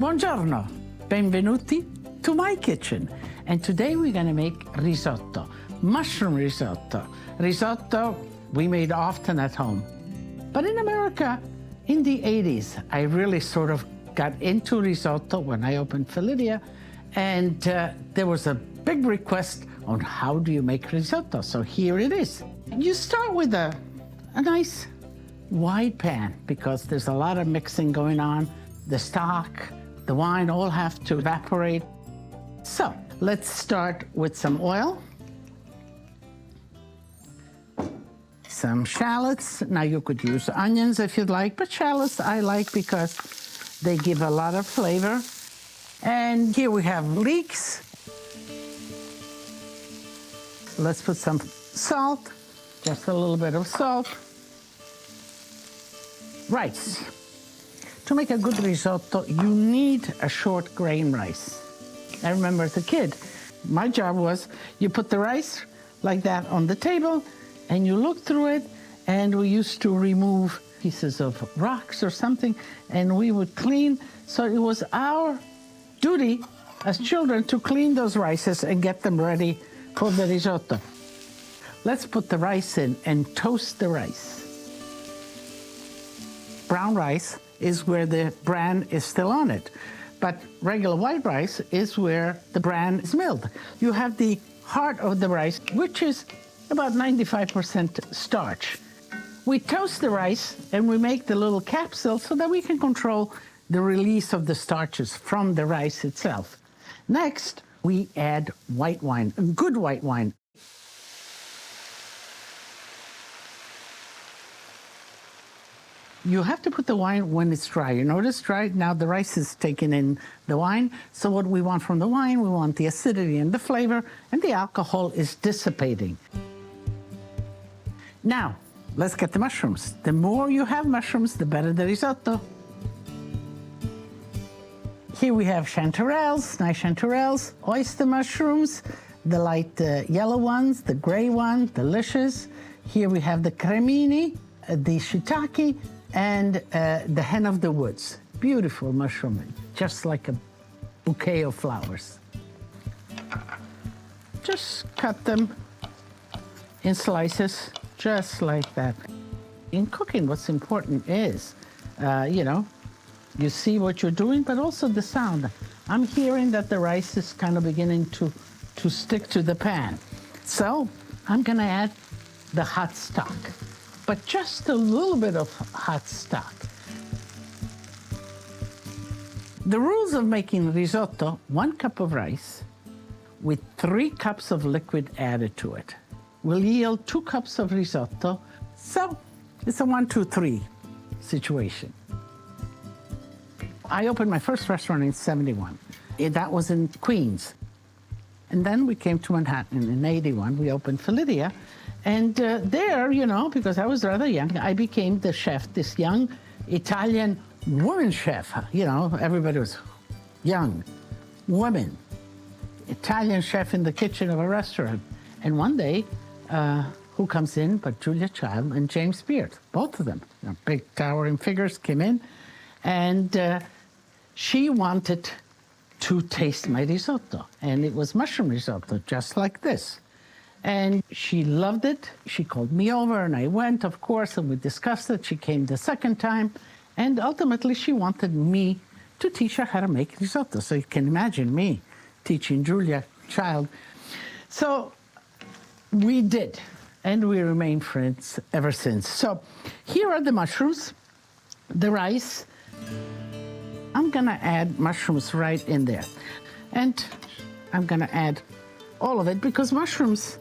Buongiorno, benvenuti to my kitchen. And today we're gonna make risotto, mushroom risotto. Risotto we made often at home. But in America, in the 80s, I really sort of got into risotto when I opened Felidia, and there was a big request on how do you make risotto. So here it is. You start with a nice wide pan because there's a lot of mixing going on. The stock, the wine all have to evaporate. So let's start with some oil. Some shallots. Now you could use onions if you'd like, but shallots I like because they give a lot of flavor. And here we have leeks. Let's put some salt, just a little bit of salt. Rice. To make a good risotto, you need a short grain rice. I remember as a kid, my job was you put the rice like that on the table and you look through it, and we used to remove pieces of rocks or something and we would clean. So it was our duty as children to clean those rices and get them ready for the risotto. Let's put the rice in and toast the rice. Brown rice is where the bran is still on it, but regular white rice is where the bran is milled. You have the heart of the rice, which is about 95% starch. We toast the rice and we make the little capsule so that we can control the release of the starches from the rice itself. Next, we add white wine, good white wine. You have to put the wine when it's dry. You notice dry? Now the rice is taking in the wine. So what we want from the wine, we want the acidity and the flavor, and the alcohol is dissipating. Now, let's get the mushrooms. The more you have mushrooms, the better the risotto. Here we have chanterelles, nice chanterelles, oyster mushrooms, the light yellow ones, the gray one, delicious. Here we have the cremini, the shiitake, and the hen of the woods. Beautiful mushroom, just like a bouquet of flowers. Just cut them in slices, just like that. In cooking, what's important is, you see what you're doing, but also the sound. I'm hearing that the rice is kind of beginning to stick to the pan. So I'm gonna add the hot stock, but just a little bit of hot stock. The rules of making risotto: 1 cup of rice with 3 cups of liquid added to it will yield 2 cups of risotto. So it's a 1, 2, 3 situation. I opened my first restaurant in '71. That was in Queens. And then we came to Manhattan in '81. We opened Felidia. And there, because I was rather young, I became the chef, this young Italian woman chef. Everybody was young, women, Italian chef in the kitchen of a restaurant. And one day, who comes in but Julia Child and James Beard, both of them, big towering figures, came in. And she wanted to taste my risotto. And it was mushroom risotto, just like this. And she loved it. She called me over and I went, of course, and we discussed it. She came the second time. And ultimately, she wanted me to teach her how to make risotto. So you can imagine me teaching Julia Child. So we did, and we remain friends ever since. So here are the mushrooms, the rice. I'm gonna add mushrooms right in there. And I'm gonna add all of it because mushrooms,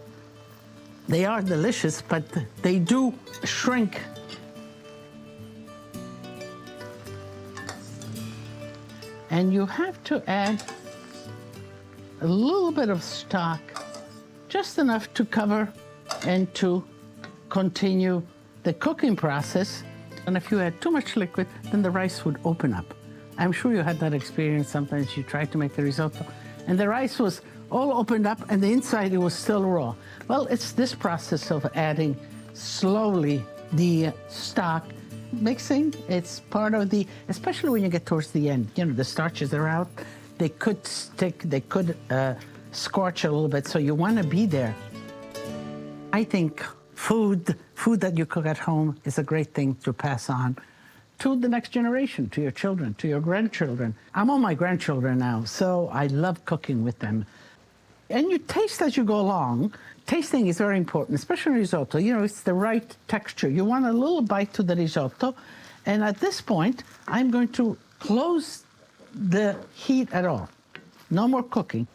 they are delicious, but they do shrink. And you have to add a little bit of stock, just enough to cover and to continue the cooking process. And if you add too much liquid, then the rice would open up. I'm sure you had that experience. Sometimes you try to make a risotto and the rice was all opened up and the inside it was still raw. Well, it's this process of adding slowly the stock mixing. It's part of the, especially when you get towards the end, you know, the starches are out. They could stick, they could scorch a little bit, so you want to be there. I think food that you cook at home is a great thing to pass on to the next generation, to your children, to your grandchildren. I'm on my grandchildren now, so I love cooking with them. And you taste as you go along. Tasting is very important, especially risotto. You know, it's the right texture. You want a little bite to the risotto. And at this point, I'm going to close the heat at all. No more cooking.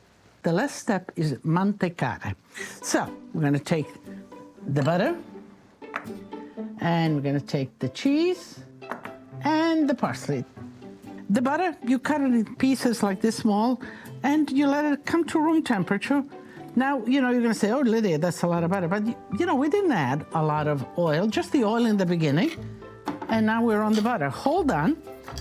The last step is mantecare. So we're going to take the butter, and we're going to take the cheese and the parsley. The butter, you cut it in pieces like this small, and you let it come to room temperature. Now, you know, you're going to say, oh, Lydia, that's a lot of butter. But, you know, we didn't add a lot of oil, just the oil in the beginning. And now we're on the butter. Hold on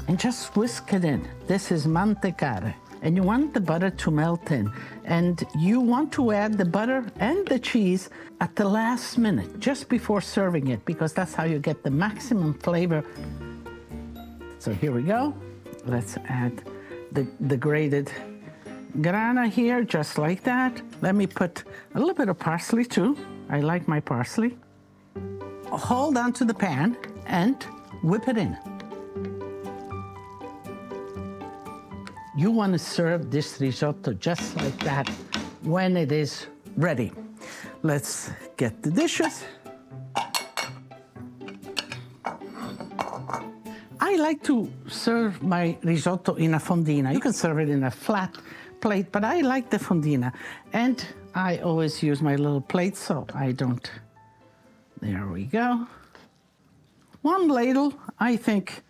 and just whisk it in. This is mantecare. And you want the butter to melt in. And you want to add the butter and the cheese at the last minute, just before serving it, because that's how you get the maximum flavor. So here we go. Let's add the grated grana here, just like that. Let me put a little bit of parsley too. I like my parsley. Hold on to the pan and whip it in. You want to serve this risotto just like that when it is ready. Let's get the dishes. I like to serve my risotto in a fondina. You can serve it in a flat plate, but I like the fondina. And I always use my little plate, so I don't. There we go. One ladle, I think,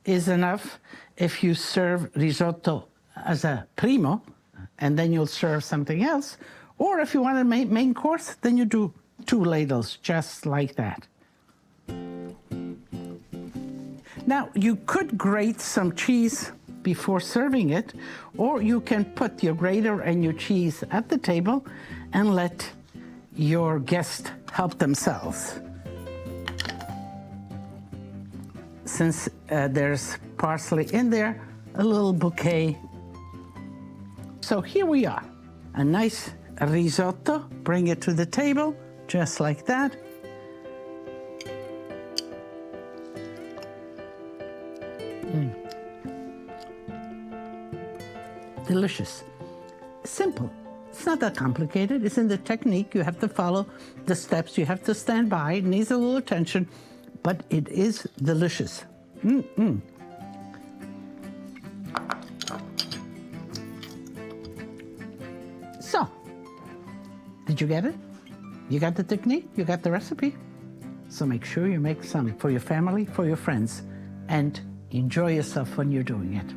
is enough if you serve risotto as a primo, and then you'll serve something else. Or if you want a main course, then you do 2 ladles, just like that. Now, you could grate some cheese before serving it, or you can put your grater and your cheese at the table and let your guests help themselves. Since there's parsley in there, a little bouquet. So here we are, a nice risotto. Bring it to the table, just like that. Delicious. Simple. It's not that complicated. It's in the technique. You have to follow the steps. You have to stand by. It needs a little attention, but it is delicious. So, did you get it? You got the technique? You got the recipe? So make sure you make some for your family, for your friends, and enjoy yourself when you're doing it.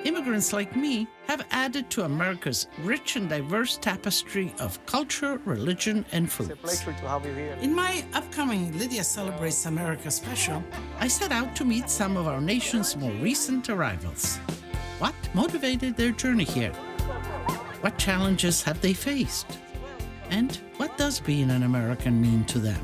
Immigrants like me have added to America's rich and diverse tapestry of culture, religion, and foods. It's a pleasure to have you here. In my upcoming Lydia Celebrates America special, I set out to meet some of our nation's more recent arrivals. What motivated their journey here? What challenges have they faced? And what does being an American mean to them?